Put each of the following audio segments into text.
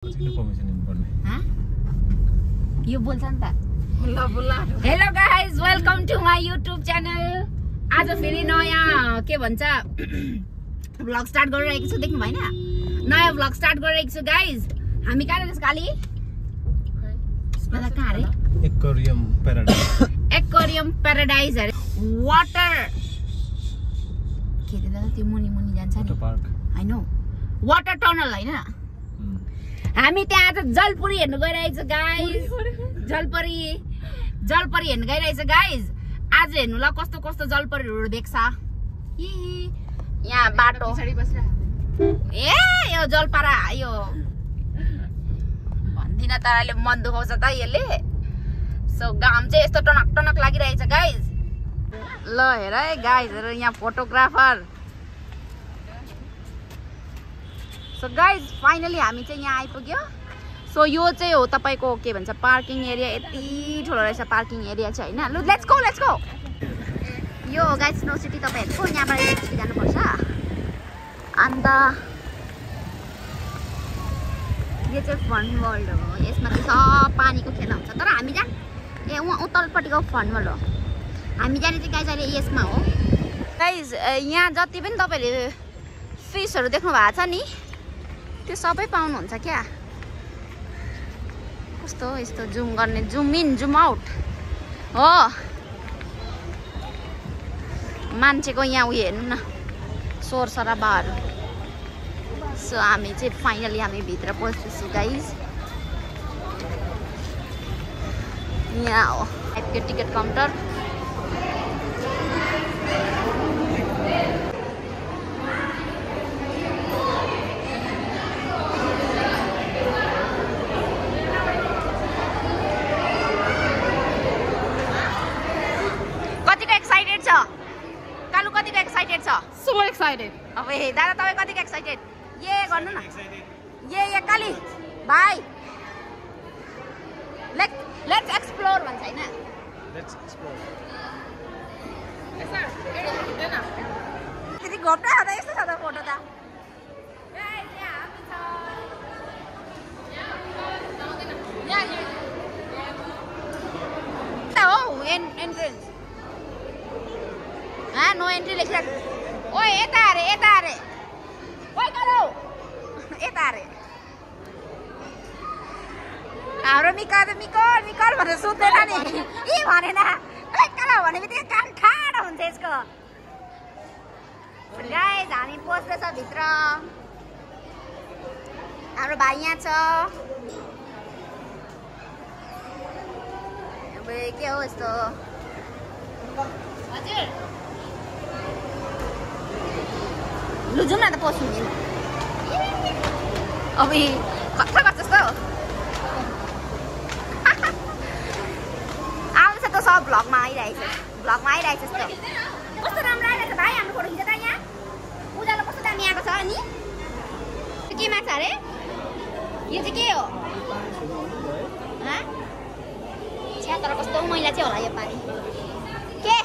यो बोल्छ नि त hello guys welcome to my YouTube channel. आज फेरि नयाँ के भन्छ भ्लग स्टार्ट गरिरहेको छु। देख्नु भएन? नयाँ भ्लग स्टार्ट गरिरहेको छु गाइज। हामी कहाँ रहेछ काली? कहाँ अरे? एक्वेरियम प्याराडाइज अरे। वाटर के अरे दादा त्यो मुनि मुनि जान्छ नि? आई नो वाटर टनल हैन। हामी त्यहाँ आज जलपरी हेर्न गइरहेको छु गाइज। जलपरी हेर्न गइरहेको छु गाइज। आज हेर्नु ल कस्तो कस्तो जलपरीहरू देख्छ। यहाँ बाटो ए यो जलपारा यो भन्दिन तर अहिले मन दुखाउँछ त यसले। सो घाम चाहिँ यस्तो टनक टनक लागिरहेछ गाइज। ल हेर है गाइजहरू यहाँ फोटोग्राफर। सो गाइज फाइनली हामी चाहिँ यहाँ आइपुग्यो। सो यो चाहिँ हो तपाईँको के भन्छ पार्किङ एरिया। यति ठुलो रहेछ पार्किङ एरिया चाहिँ होइन। लु लेट्स गो यो हो गाइज स्नो सिटी। तपाईँहरूको यहाँबाट स्नो जानुपर्छ। अन्त यो चाहिँ फन वर्ल्ड हो। यसमा चाहिँ सब पानीको खेला हुन्छ। तर हामी जाने ए उहाँ उत्तरपट्टिको फन वर्ल्ड हो। हामी जाने चाहिँ गाइज अहिले यसमा हो गाइज। यहाँ जति पनि तपाईँहरूले फिसहरू देख्नु भएको छ नि त्यो सबै पाउनुहुन्छ क्या। कस्तो यस्तो जुम गर्ने जुम इन जुम आउट हो। मान्छेको यहाँ उयो हेर्नु न शोर सराबाहरू। सो हामी चाहिँ फाइनली हामी भित्र पस्दैछु गाइज। यहाँ हो आइपुग्यो टिकट काउन्टर। कालु कतिको एक्साइटेड छ? Super excited. अब हे दादा तपाईँ कतिको एक्साइटेड? ये गर्नु न ये काली भाइ लेट्स एक्सप्लोर भन्छ हैन? Let's explore. त्यति घोप्टा हुँदा यस्तो छ त फोटो त। हो एन्ट्रेन्स नो एन्ट्री लेखिरहेको। ओए यता अरे ओइ कालो यता अरे। हाम्रो मिकल भनेर सुत्दैन नि यी भनेन। ओइ कालो भने बित्तिकै कान ठाडो हुन्छ यसको। गाइस हामी पस्दैछ भित्र। हाम्रो भाइ यहाँ छ। अब के हो यस्तो? हजुर लु जाउँ न त पस्नु नि। अब कता गर्छ जस्तो आउँछ त सब भ्लगमा आइरहेछ जस्तो। कस्तो राम्रो आइरहेछ भाइ हाम्रो फोटो खिच्छ त। यहाँ उज्यालो कस्तो दामी आएको छ नि। के माछ अरे यो चाहिँ के हो? छ्या तर कस्तो मैला चाहिँ होला यो पानी। के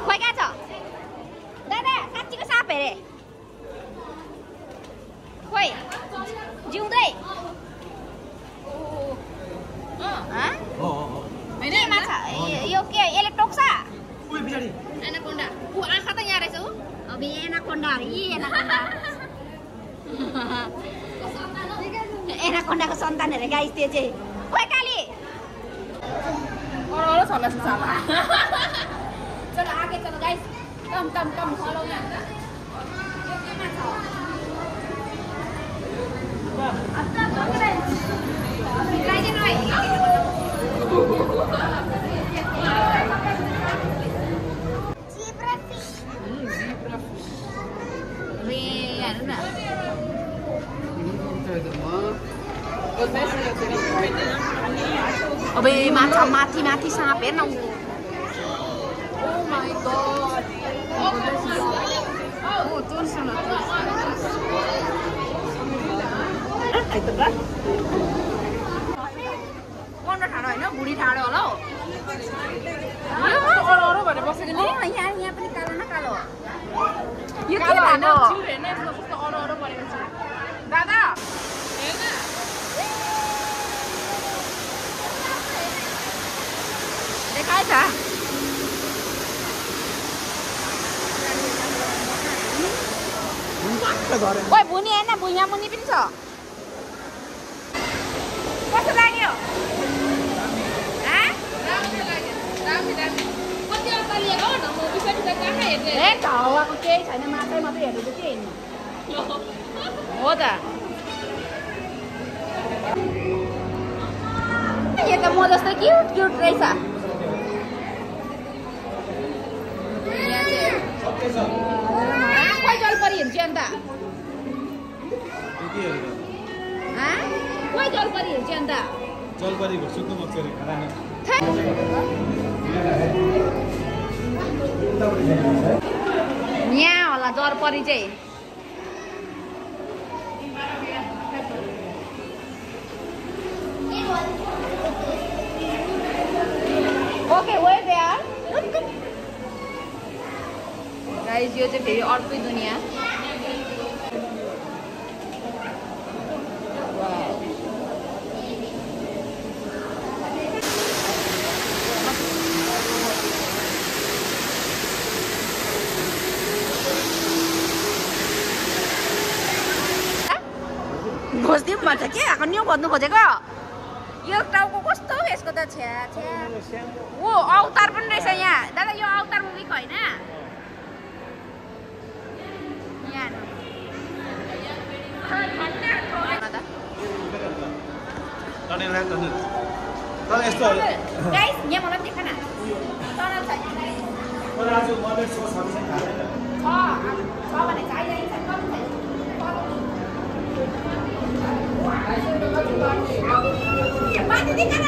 खोइ कहाँ छ दादा? साँच्चीको साप हेरे खोइ जिउँदै। के माछा यो? के यसले टोक्छ? एनाकोन्डा। ऊ आँखा त यहाँ रहेछ। ऊ अब एनाकोन्डा अरे यी एनाकोन्डाको सन्तान अरे गाइस त्यो चाहिँ। खोइ काली चलो आगे चलो गाइस। कम फॉलो ना। अब माछा माथि साँप हेर्न। Oh my god. कन्ड ठाडो होइन बुढी ठाडो होला हौ। यहाँ पनि कालो न कालो यो के भन्नु? ओइ भुनी हैन भुइँमा मुनि पनि छ कस्तो लाग्यो ह राम्रो लाग्यो राम्रो कति अर्को लिएको न म बिस्तारै कहाँ हेर्ने ए हावाको केही छैन मात्रै मात्रै हेर्नु के हेर्नु हो त यो त म जस्तै क्युट क्युट रहेछ कोही जलपरी हिँड्छु अन्त कोही जलपरी हिँड्छु अन्त जलपरी सुत्नु मन छ यहाँ होला जलपरी चाहिँ okay where they are guys यो चाहिँ फेरि अर्कै दुनिया खोज्दिउँ भन्छ के आएको न्यू खोज्नु खोजेको यो टाउको कस्तो यसको त छ्या छ्या ओ अवतार पनि रहेछ यहाँ दादा यो अवतार मुभीको होइन गाइस यहाँ मलाई देखा न टनल छ तर आज मले सो सबै खादैन छ भने चाहिरहेको छ माथि देखा न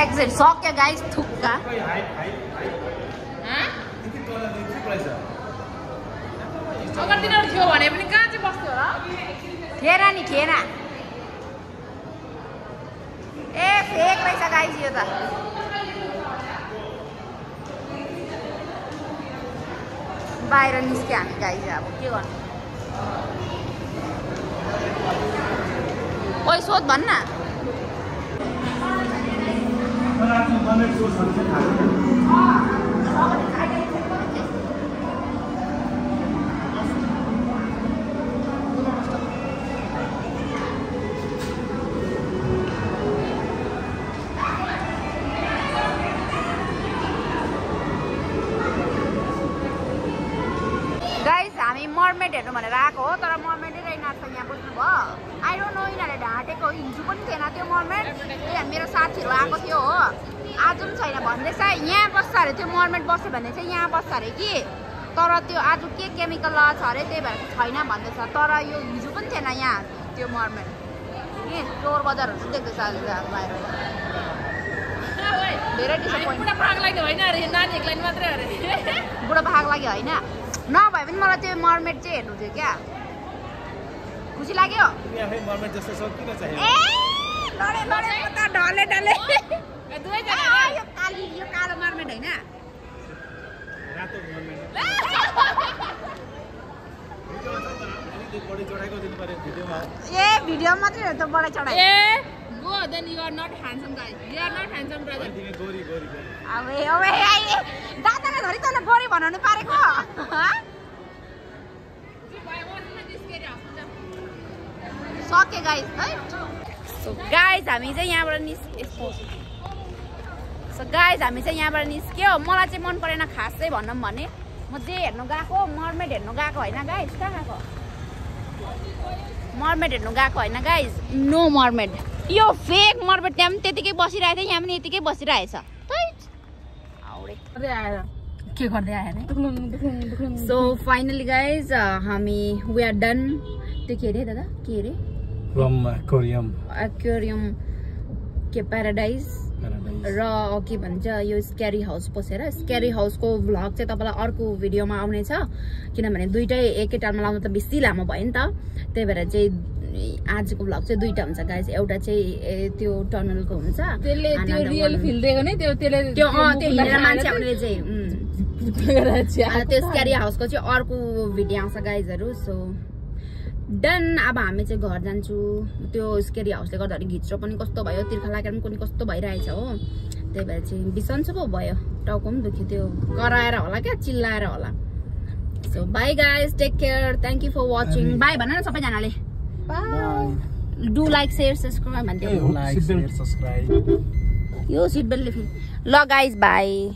एक्जेक्ट सक्यो गाइस थुक्का अगर तिनीहरू थियो भने पनि कहाँ चाहिँ बस्थ्यो होला थिएन नि थिएन ए फेक रहेछ गाइस यो त बाहिर निस्क्यो हामी गाइस अब के गर्नु ओइ सोध भन्न मर्मेड हेर्नु भनेर आएको हो तर मर्मेडै रहेन छ यहाँ बुझ्नुभयो आई डोन्ट नो यिनीहरूले ढाँटेको हिजो पनि थिएन त्यो मर्मेड मेरो साथीहरू आएको थियो हो आज पनि छैन भन्दैछ यहाँ बस्छ अरे त्यो मर्मेड बस्यो भने चाहिँ यहाँ बस्छ अरे कि तर त्यो आज के केमिकल छ अरे त्यही भएर छैन भन्दैछ तर यो हिजो पनि थिएन यहाँ त्यो मर्मेड के चोर बजारहरू चाहिँ देख्दैछ अहिले बाहिर धेरै डिसपोइन्ट बुढा भाग लाग्यो होइन अरे नानीहरूलाई मात्रै अरे बुढा भाग लाग्यो होइन नभए पनि मलाई त्यो मर्मेड चाहिँ हेर्नु थियो क्या खुसी लाग्यो मर्मेड जस्तो छ किन चाहियो ए लडे लडे त ढले ढले दुवैजना यो कालो मर्मेड होइन रातो मर्मेड बडी चढाएको दिन पर्यो भिडियोमा ए भिडियो मात्रै हो त बडा चढाइ ए go then you are not handsome guy you are not handsome brother तिमी गोरी गोरी अबे अबे आइले दादाले धरि तले गोरी भनाउनु पारेको सके गाइस है सो गाइस हामी चाहिँ यहाँबाट निस्क्यो मलाई चाहिँ मन परेन खासै भनौँ भने म जे हेर्नु गएको मर्मेड हेर्नु गएको होइन गाइस कहाँ गएको मर्मेड हेर्नु गएको होइन गाइज नो मर्मेड यो फेक मर्मेड त्यहाँ पनि त्यतिकै बसिरहेको थियो यहाँ पनि यतिकै बसिरहेछ के गर्दै आएर सो फाइनली गाइज हामी वी आर डन त्यो के अरे दादा के अरे एक्वेरियम के प्याराडाइज र के भन्छ यो स्क्यारी हाउस पसेर स्क्यारी हाउसको भ्लग चाहिँ तपाईँलाई अर्को भिडियोमा आउनेछ किनभने दुइटै एकैटालमा लाउनु त बेसी लामो भयो नि त त्यही भएर चाहिँ आजको भ्लग चाहिँ दुईटा हुन्छ गाइस एउटा चाहिँ त्यो टनलको हुन्छ त्यसले त्यो रियल फिल दिएको नि त्यो हिँडेर मान्छेहरूले चाहिँ त्यो स्क्यारी हाउसको चाहिँ अर्को भिडियो आउँछ गाइजहरू सो डन अब हामी चाहिँ घर जान्छु त्यो स्क्यारी हाउसले गर्दाखेरि घिच्रो पनि कस्तो भयो तिर्खा लागेर पनि कस्तो भइरहेछ हो त्यही भएर चाहिँ बिसन्चो पो भयो टाउको पनि दुख्यो त्यो कराएर होला क्या चिल्लाएर होला so bye guys take care thank you for watching bye भन न सबैजनाले डु लाइक सेयर सब्सक्राइब भन्दै यो सिट बेल्टले ल गाइज बाई